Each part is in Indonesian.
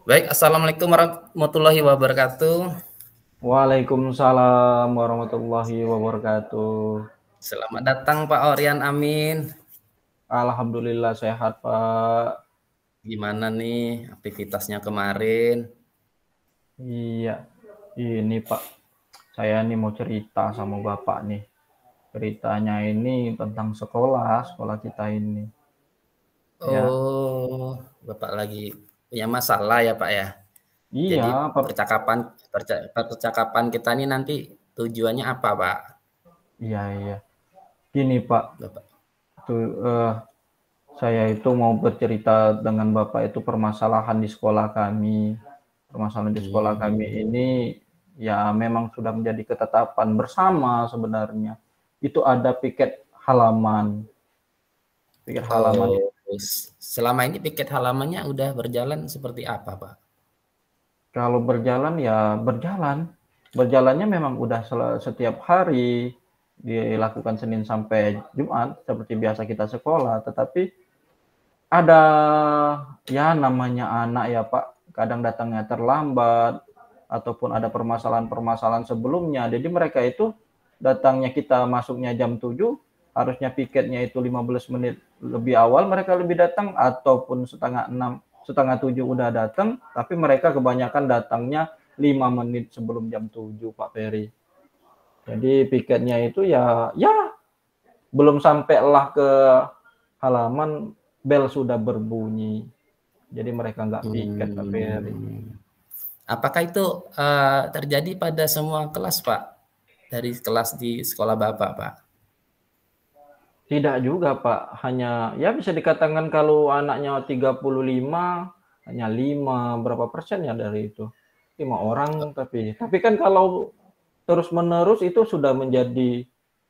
Baik, Assalamualaikum warahmatullahi wabarakatuh. Waalaikumsalam warahmatullahi wabarakatuh. Selamat datang Pak Orian Amin. Alhamdulillah sehat, Pak. Gimana nih aktivitasnya kemarin? Iya, ini Pak, saya nih mau cerita sama Bapak nih. Ceritanya ini tentang sekolah kita ini. Ya, Oh, Bapak lagi punya masalah ya Pak ya? iya, Jadi percakapan kita ini nanti tujuannya apa Pak? iya, iya. Gini Pak, Bapak. tuh, saya itu mau bercerita dengan Bapak itu permasalahan di sekolah kami. Permasalahan di sekolah kami Hmm. ini ya memang sudah menjadi ketetapan bersama sebenarnya. Itu ada piket halaman. Piket halaman Oh, selama ini piket halamannya udah berjalan seperti apa Pak? kalau berjalan ya berjalan. Berjalannya memang udah setiap hari dilakukan Senin sampai Jumat seperti biasa kita sekolah, tetapi ada ya namanya anak ya Pak, kadang datangnya terlambat ataupun ada permasalahan-permasalahan sebelumnya. Jadi mereka itu datangnya kita masuknya jam 7, harusnya piketnya itu 15 menit lebih awal mereka lebih datang ataupun setengah 6, setengah 7 udah datang, tapi mereka kebanyakan datangnya 5 menit sebelum jam 7 Pak Ferry. Jadi piketnya itu ya belum sampailah ke halaman bel sudah berbunyi. Jadi mereka nggak piket Pak Ferry. Hmm. Apakah itu terjadi pada semua kelas, Pak? Dari kelas di sekolah Bapak, Pak? Tidak juga Pak, hanya ya bisa dikatakan kalau anaknya 35, hanya 5 berapa persen ya dari itu. 5 orang tapi kan kalau terus-menerus itu sudah menjadi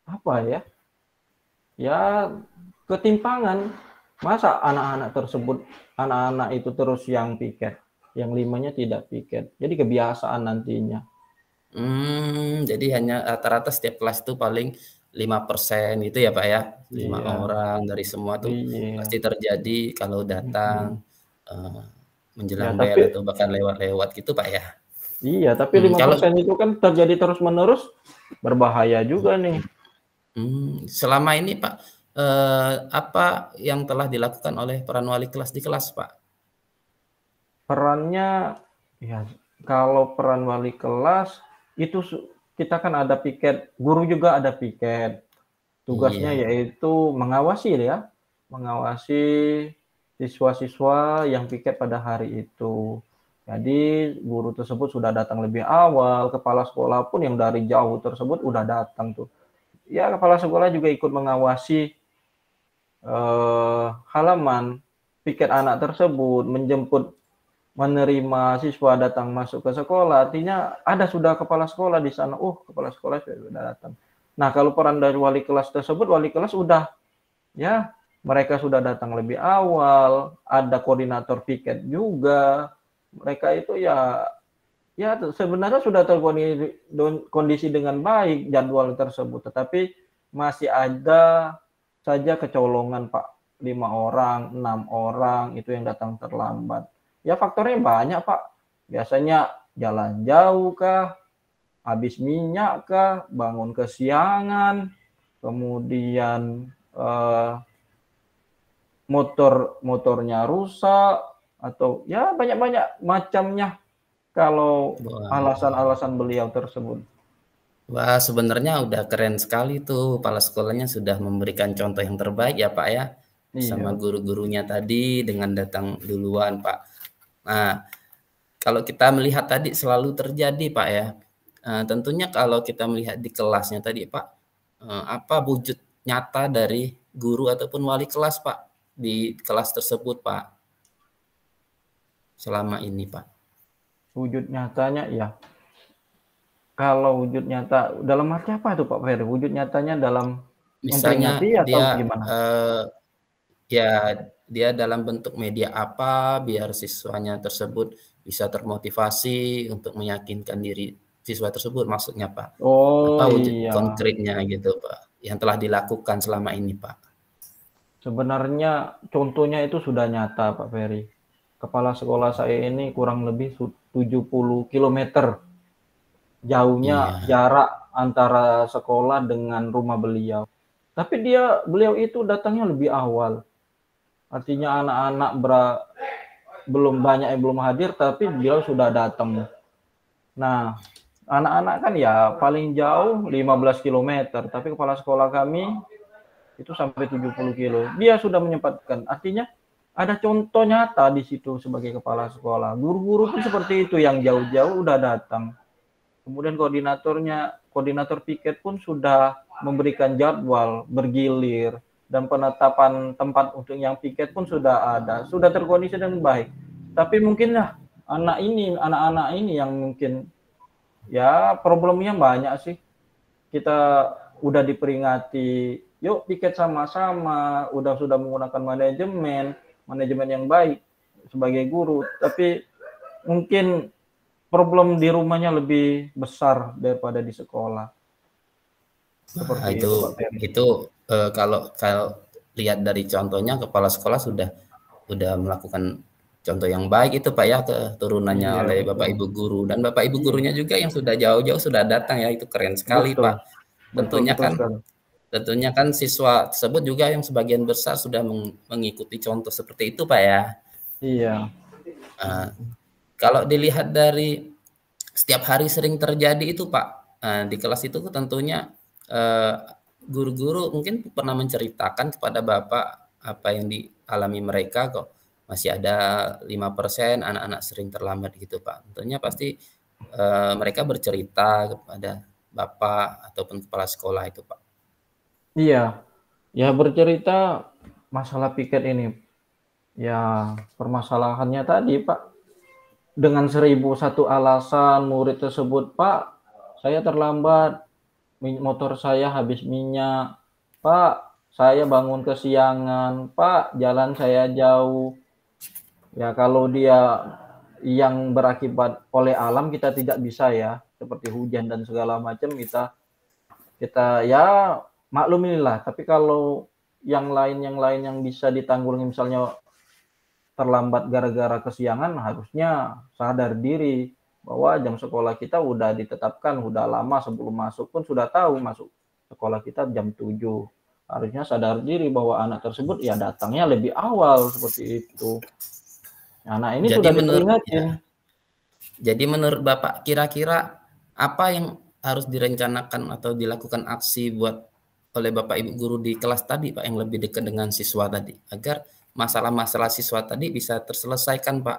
apa ya? Ya ketimpangan. Masa anak-anak itu terus yang piket, yang 5-nya tidak piket. Jadi kebiasaan nantinya. Jadi hanya rata-rata setiap kelas itu paling 5% gitu ya, Pak, ya? 5 Iya, orang dari semua tuh iya. pasti terjadi kalau datang, Mhm. eee, Ya menjelang bel tapi atau bahkan lewat-lewat gitu, Pak, ya? iya, tapi 5% Kalau itu kan terjadi terus-menerus, berbahaya juga nih. selama ini, Pak, apa yang telah dilakukan oleh peran wali kelas di kelas, Pak? Perannya, ya kalau peran wali kelas, itu kita kan ada piket, guru juga ada piket. Tugasnya Iya. yaitu mengawasi ya, mengawasi siswa-siswa yang piket pada hari itu. Jadi guru tersebut sudah datang lebih awal, kepala sekolah pun yang dari jauh tersebut udah datang tuh. Ya kepala sekolah juga ikut mengawasi halaman piket anak tersebut, menjemput, menerima siswa datang masuk ke sekolah, artinya ada sudah kepala sekolah di sana. Oh, kepala sekolah sudah datang. Nah, kalau peran dari wali kelas tersebut, wali kelas udah ya mereka sudah datang lebih awal, ada koordinator piket juga. Mereka itu ya sebenarnya sudah terkondisi dengan baik jadwal tersebut, tetapi masih ada saja kecolongan Pak, 5 orang, 6 orang itu yang datang terlambat. Ya faktornya banyak Pak, biasanya jalan jauh kah, habis minyak kah, bangun kesiangan, kemudian motornya rusak, atau ya banyak-banyak macamnya kalau Wah. alasan-alasan beliau tersebut. Wah, sebenarnya udah keren sekali tuh kepala sekolahnya sudah memberikan contoh yang terbaik ya, Pak, ya, sama Iya, guru-gurunya tadi dengan datang duluan, Pak. Nah, kalau kita melihat tadi selalu terjadi, Pak, ya, tentunya kalau kita melihat di kelasnya tadi, Pak, apa wujud nyata dari guru ataupun wali kelas, Pak, di kelas tersebut, Pak, selama ini, Pak? wujud nyatanya ya, kalau wujud nyata dalam arti apa itu Pak Ferry? Wujud nyatanya dalam memperingati Misalnya atau dia, gimana? ya, dia dalam bentuk media apa biar siswanya tersebut bisa termotivasi untuk meyakinkan diri siswa tersebut maksudnya, Pak? Oh Apa wujud iya, konkretnya gitu, Pak, yang telah dilakukan selama ini, Pak? sebenarnya contohnya itu sudah nyata Pak Ferry. kepala sekolah saya ini kurang lebih 70 kilometer jauhnya Iya. jarak antara sekolah dengan rumah beliau. Tapi beliau itu datangnya lebih awal. Artinya anak-anak belum banyak yang belum hadir, tapi beliau sudah datang. Nah, anak-anak kan ya paling jauh 15 kilometer, tapi kepala sekolah kami itu sampai 70 kilo. Dia sudah menyempatkan. Artinya ada contoh nyata di situ sebagai kepala sekolah. Guru-guru pun seperti itu, yang jauh-jauh udah datang. Kemudian koordinator piket pun sudah memberikan jadwal bergilir, dan penetapan tempat untuk yang piket pun sudah ada, sudah terkoordinasi dengan baik. Tapi mungkinlah anak-anak ini yang mungkin ya problemnya banyak sih. Kita udah diperingati, yuk piket sama-sama, sudah menggunakan manajemen yang baik sebagai guru, tapi mungkin problem di rumahnya lebih besar daripada di sekolah. Nah, Seperti itu, Pak Ferry. kalau kalau lihat dari contohnya kepala sekolah sudah melakukan contoh yang baik itu Pak ya, keturunannya Iya, oleh Bapak betul. Ibu guru, dan Bapak Ibu Iya, gurunya juga yang sudah jauh-jauh sudah datang ya, itu keren sekali betul. Pak. Betul, Tentunya betul kan sekali. tentunya kan siswa tersebut juga yang sebagian besar sudah mengikuti contoh seperti itu Pak ya. Iya. Nah, kalau dilihat dari setiap hari sering terjadi itu Pak, di kelas itu tentunya eh, guru-guru mungkin pernah menceritakan kepada Bapak apa yang dialami mereka, kok masih ada 5% anak-anak sering terlambat gitu Pak. Tentunya pasti mereka bercerita kepada Bapak ataupun kepala sekolah itu Pak. Iya. Ya bercerita masalah piket ini. Ya permasalahannya tadi, Pak. Dengan 1001 alasan murid tersebut, Pak, saya terlambat, motor saya habis minyak, Pak, saya bangun kesiangan, Pak, jalan saya jauh. Ya kalau dia yang berakibat oleh alam kita tidak bisa ya, seperti hujan dan segala macam kita kita ya maklumilah. Tapi kalau yang lain yang bisa ditanggulangi, misalnya terlambat gara-gara kesiangan, harusnya sadar diri bahwa jam sekolah kita udah ditetapkan, udah lama sebelum masuk pun sudah tahu masuk sekolah kita jam 7. Harusnya sadar diri bahwa anak tersebut ya datangnya lebih awal seperti itu. Anak ini Jadi sudah menurut diperingatin. ya, jadi menurut Bapak kira-kira apa yang harus direncanakan atau dilakukan aksi buat oleh Bapak Ibu guru di kelas tadi Pak, yang lebih dekat dengan siswa tadi, agar masalah-masalah siswa tadi bisa terselesaikan Pak?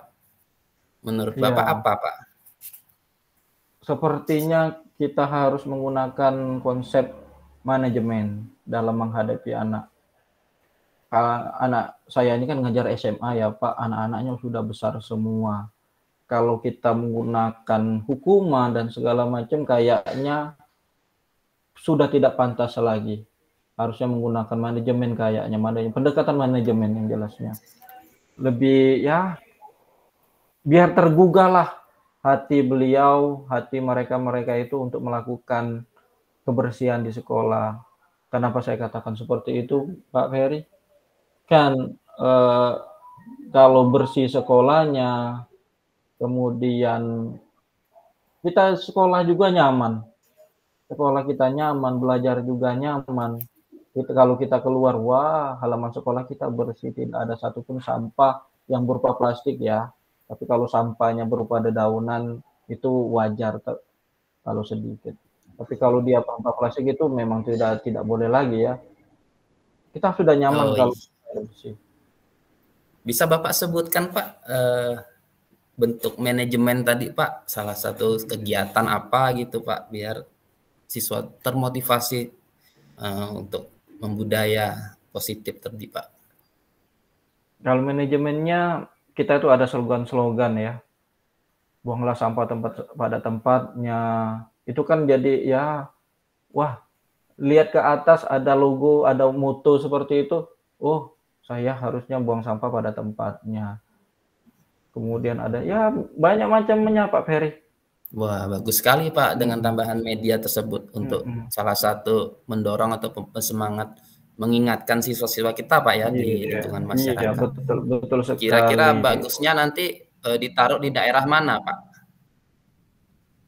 Menurut Bapak Ya, apa Pak? sepertinya kita harus menggunakan konsep manajemen dalam menghadapi anak. Anak saya ini kan ngajar SMA ya Pak, anak-anaknya sudah besar semua. Kalau kita menggunakan hukuman dan segala macam kayaknya sudah tidak pantas lagi. Harusnya menggunakan manajemen kayaknya, pendekatan manajemen yang jelasnya. Lebih ya biar tergugah lah hati beliau, hati mereka-mereka itu untuk melakukan kebersihan di sekolah. Kenapa saya katakan seperti itu, Pak Ferry? Kan kalau bersih sekolahnya, kemudian kita sekolah juga nyaman. Sekolah kita nyaman, belajar juga nyaman. Kalau kita keluar, wah halaman sekolah kita bersih, tidak ada satupun sampah yang berupa plastik ya. Tapi kalau sampahnya berupa dedaunan itu wajar kalau sedikit. Tapi kalau dia berupa plastik itu memang tidak boleh lagi ya. Kita sudah nyaman Oh, kalau iya. bersih. Bisa Bapak sebutkan Pak bentuk manajemen tadi Pak, salah satu kegiatan apa gitu Pak, biar siswa termotivasi untuk membudaya positif tadi Pak. Kalau manajemennya kita itu ada slogan-slogan ya. Buanglah sampah pada tempatnya. Itu kan jadi ya, wah, lihat ke atas ada logo, ada moto seperti itu. Oh, saya harusnya buang sampah pada tempatnya. Kemudian ada ya banyak macamnya Pak Ferry. Wah, bagus sekali Pak dengan tambahan media tersebut untuk salah satu mendorong atau semangat mengingatkan siswa-siswa kita Pak ya di Iya, lingkungan iya, masyarakat. betul, betul Kira-kira sekali. bagusnya nanti ditaruh di daerah mana Pak?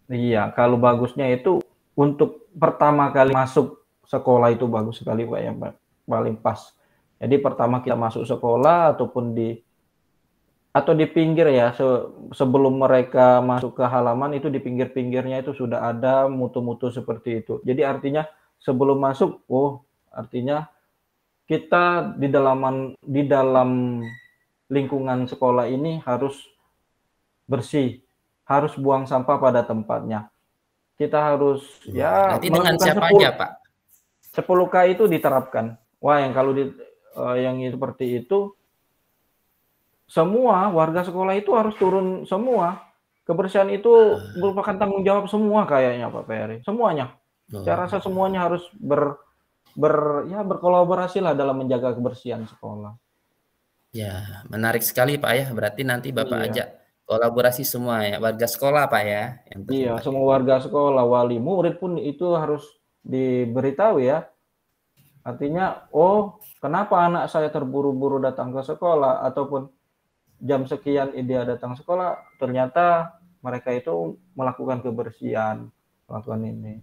Iya, kalau bagusnya itu untuk pertama kali masuk sekolah itu bagus sekali Pak ya, Pak. Paling pas. Jadi pertama kita masuk sekolah ataupun di pinggir ya, sebelum mereka masuk ke halaman itu di pinggir-pinggirnya itu sudah ada mutu-mutu seperti itu. Jadi artinya sebelum masuk, artinya kita di dalam lingkungan sekolah ini harus bersih, harus buang sampah pada tempatnya. Kita harus Wah, ya nanti dengan melakukan siapa aja Pak? 10K itu diterapkan. Wah, yang kalau yang seperti itu semua warga sekolah itu harus turun semua. Kebersihan itu merupakan tanggung jawab semua kayaknya Pak Ferry. Semuanya. Saya rasa Oh, semuanya harus berkolaborasi lah dalam menjaga kebersihan sekolah. ya, menarik sekali Pak ya. Berarti nanti Bapak Iya. ajak kolaborasi semua ya, warga sekolah Pak ya yang Iya, terlibat semua ini. warga sekolah, wali murid pun itu harus diberitahu ya. Artinya, kenapa anak saya terburu-buru datang ke sekolah ataupun jam sekian dia datang sekolah, ternyata mereka itu melakukan kebersihan, melakukan ini.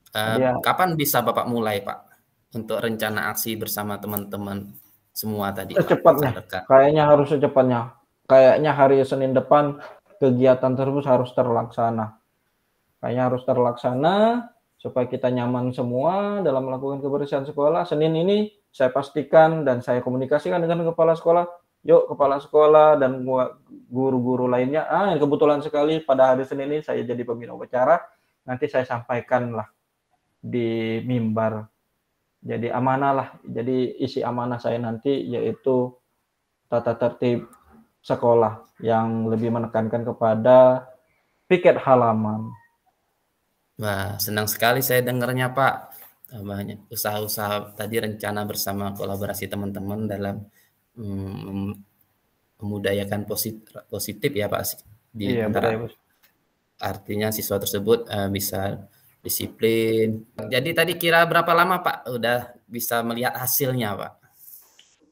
Jadi ya Kapan bisa Bapak mulai Pak untuk rencana aksi bersama teman-teman semua tadi Pak, secepatnya, rekan-rekan? kayaknya harus secepatnya. Kayaknya hari Senin depan kegiatan tersebut harus terlaksana. Kayaknya harus terlaksana supaya kita nyaman semua dalam melakukan kebersihan sekolah. Senin ini saya pastikan dan saya komunikasikan dengan kepala sekolah. Yuk kepala sekolah dan guru-guru lainnya. Kebetulan sekali pada hari Senin ini saya jadi pembina upacara. Nanti saya sampaikanlah di mimbar. Jadi amanah lah. Jadi isi amanah saya nanti yaitu tata tertib sekolah yang lebih menekankan kepada piket halaman. Wah, senang sekali saya dengarnya Pak. Banyak usaha-usaha tadi rencana bersama kolaborasi teman-teman dalam memudayakan positif ya Pak di Iya, antara budaya. artinya siswa tersebut bisa disiplin. Jadi tadi kira berapa lama Pak udah bisa melihat hasilnya Pak?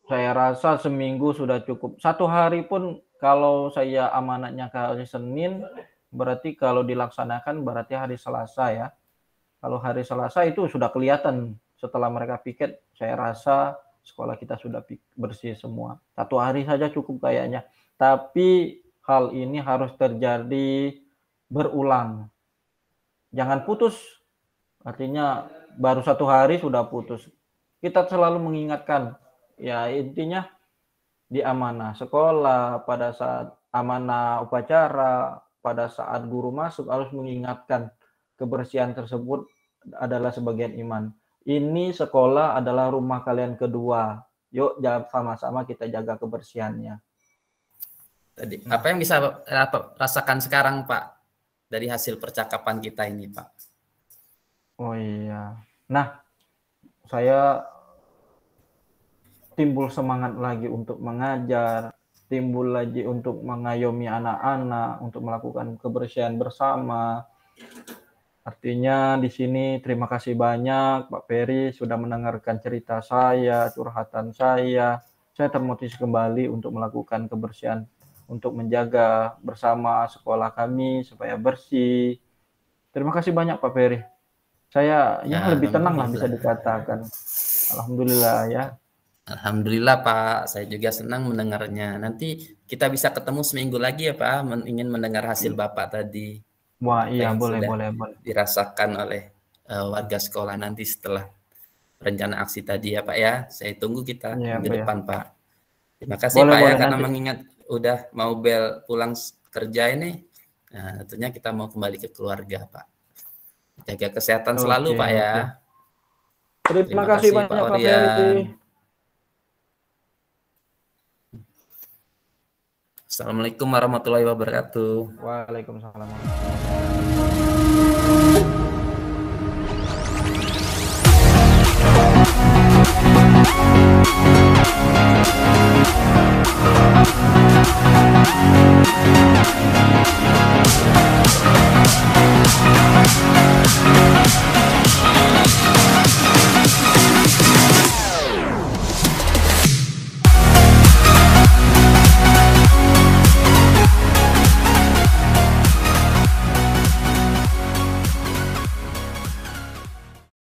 Saya rasa seminggu sudah cukup. 1 hari pun kalau saya amanatnya ke hari Senin, berarti kalau dilaksanakan berarti hari Selasa ya. Kalau hari Selasa itu sudah kelihatan setelah mereka piket, saya rasa sekolah kita sudah bersih semua. 1 hari saja cukup kayaknya. Tapi hal ini harus terjadi berulang. Jangan putus. Artinya baru 1 hari sudah putus. Kita selalu mengingatkan. Ya intinya di amanah sekolah, pada saat amanah upacara, pada saat guru masuk harus mengingatkan kebersihan tersebut adalah sebagian iman. Ini sekolah adalah rumah kalian kedua. Yuk sama-sama kita jaga kebersihannya. Tadi Nah, apa yang bisa rasakan sekarang Pak dari hasil percakapan kita ini Pak? oh iya. Nah, saya timbul semangat lagi untuk mengajar, timbul lagi untuk mengayomi anak-anak, untuk melakukan kebersihan bersama. Artinya di sini terima kasih banyak Pak Ferry sudah mendengarkan cerita saya, curhatan saya. Saya termotivasi kembali untuk melakukan kebersihan, untuk menjaga bersama sekolah kami supaya bersih. Terima kasih banyak Pak Ferry. Saya ya Ya, lebih tenang lah bisa alhamdulillah. dikatakan. Alhamdulillah ya. Alhamdulillah Pak, saya juga senang mendengarnya. Nanti kita bisa ketemu seminggu lagi ya Pak, ingin mendengar hasil Bapak tadi. Wah, Apa iya yang boleh, sudah boleh, boleh. dirasakan oleh warga sekolah nanti setelah rencana aksi tadi ya Pak ya. Saya tunggu kita Iya, minggu Pak ya. depan Pak. Terima kasih Boleh, Pak ya boleh karena nanti. mengingat udah mau bel pulang kerja ini. Nah, tentunya kita mau kembali ke keluarga Pak. Jaga kesehatan selalu Oke, Pak ya. oke. Terima Terima kasih kasih Pak banyak Pak Ferry. Orian. Assalamualaikum warahmatullahi wabarakatuh. Waalaikumsalam warahmatullahi wabarakatuh.